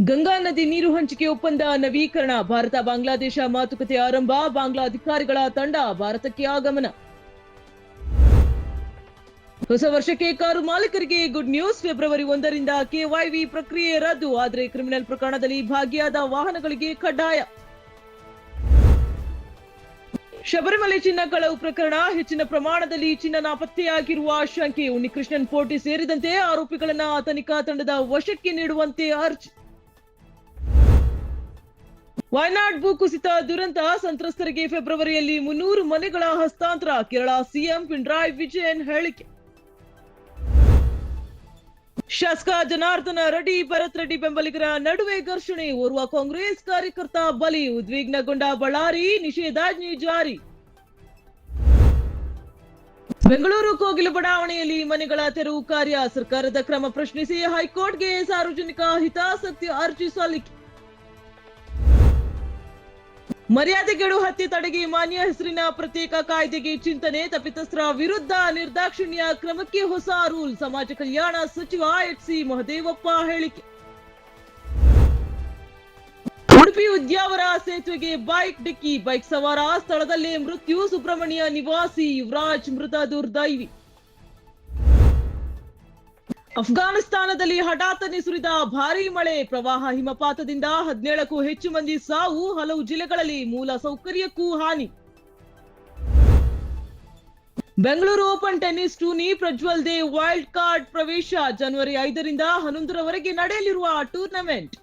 ಗಂಗಾ ನದಿ ನೀರು ಹಂಚಿಕೆ ಒಪ್ಪಂದ ನವೀಕರಣ. ಭಾರತ ಬಾಂಗ್ಲಾದೇಶ ಮಾತುಕತೆ ಆರಂಭ. ಬಾಂಗ್ಲಾ ಅಧಿಕಾರಿಗಳ ತಂಡ ಭಾರತಕ್ಕೆ ಆಗಮನ. ಹೊಸ ವರ್ಷಕ್ಕೆ ಕಾರು ಮಾಲೀಕರಿಗೆ ಗುಡ್ ನ್ಯೂಸ್. ಫೆಬ್ರವರಿ 1ರಿಂದ ಕೆವೈವಿ ಪ್ರಕ್ರಿಯೆ ರದ್ದು. ಆದರೆ ಕ್ರಿಮಿನಲ್ ಪ್ರಕರಣದಲ್ಲಿ ಭಾಗಿಯಾದ ವಾಹನಗಳಿಗೆ ಕಡ್ಡಾಯ. ಶಬರಿಮಲೆ ಚಿನ್ನ ಕಳವು ಪ್ರಕರಣ. ಹೆಚ್ಚಿನ ಪ್ರಮಾಣದಲ್ಲಿ ಚಿನ್ನ ನಾಪತ್ತೆಯಾಗಿರುವ ಶಂಕೆ. ಉನ್ನಿಕೃಷ್ಣನ್ ಪೋಟಿ ಸೇರಿದಂತೆ ಆರೋಪಿಗಳನ್ನ ತನಿಖಾ ತಂಡದ ವಶಕ್ಕೆ ನೀಡುವಂತೆ ಅರ್ಜಿ. ವಯನಾಡ್ ಭೂಕುಸಿತ ದುರಂತ. ಸಂತ್ರಸ್ತರಿಗೆ ಫೆಬ್ರವರಿಯಲ್ಲಿ 300 ಮನೆಗಳ ಹಸ್ತಾಂತರ. ಕೇರಳ ಸಿಎಂ ಪಿಣರಾಯಿ ವಿಜಯನ್ ಹೇಳಿಕೆ. ಶಾಸಕ ಜನಾರ್ದನ ರೆಡ್ಡಿ ಭರತ್ ರೆಡ್ಡಿ ಬೆಂಬಲಿಗರ ನಡುವೆ ಘರ್ಷಣೆ. ಓರ್ವ ಕಾಂಗ್ರೆಸ್ ಕಾರ್ಯಕರ್ತ ಬಲಿ. ಉದ್ವಿಗ್ನಗೊಂಡ ಬಳ್ಳಾರಿ. ನಿಷೇಧಾಜ್ಞೆ ಜಾರಿ. ಬೆಂಗಳೂರು ಕೋಗಿಲು ಬಡಾವಣೆಯಲ್ಲಿ ಮನೆಗಳ ತೆರವು ಕಾರ್ಯ. ಸರ್ಕಾರದ ಕ್ರಮ ಪ್ರಶ್ನಿಸಿ ಹೈಕೋರ್ಟ್ಗೆ ಸಾರ್ವಜನಿಕ ಹಿತಾಸಕ್ತಿ ಅರ್ಜಿ ಸಲ್ಲಿಕೆ. ಮರ್ಯಾದೆಗೆಡು ಹತ್ಯೆ ತಡೆಗೆ ಮಾನ್ಯ ಹೆಸರಿನ ಪ್ರತ್ಯೇಕ ಕಾಯ್ದೆಗೆ ಚಿಂತನೆ. ತಪ್ಪಿತಸ್ಥರ ವಿರುದ್ಧ ನಿರ್ದಾಕ್ಷಿಣ್ಯ ಕ್ರಮಕ್ಕೆ ಹೊಸ ರೂಲ್. ಸಮಾಜ ಕಲ್ಯಾಣ ಸಚಿವ ಎಚ್.ಸಿ. ಮಹದೇವಪ್ಪ ಹೇಳಿಕೆ. ಉಡುಪಿ ಉದ್ಯಾವರ ಸೇತುವೆಗೆ ಬೈಕ್ ಡಿಕ್ಕಿ. ಬೈಕ್ ಸವಾರ ಸ್ಥಳದಲ್ಲೇ ಮೃತ್ಯು. ಸುಬ್ರಹ್ಮಣ್ಯ ನಿವಾಸಿ ಯುವರಾಜ್ ಮೃತ ದುರ್ದೈವಿ. ಅಫ್ಘಾನಿಸ್ತಾನದಲ್ಲಿ ಹಠಾತ್ತನೆ ಸುರಿದ ಭಾರೀ ಮಳೆ. ಪ್ರವಾಹ, ಹಿಮಪಾತದಿಂದ 17ಕ್ಕೂ ಹೆಚ್ಚು ಮಂದಿ ಸಾವು. ಹಲವು ಜಿಲ್ಲೆಗಳಲ್ಲಿ ಮೂಲ ಸೌಕರ್ಯಕ್ಕೂ ಹಾನಿ. Bengaluru open tennis tourney. Prajwal Dev wild card ಪ್ರವೇಶ. ಜನವರಿ 5ರಿಂದ 11ರವರೆಗೆ ನಡೆಯಲಿರುವ ಟೂರ್ನಮೆಂಟ್.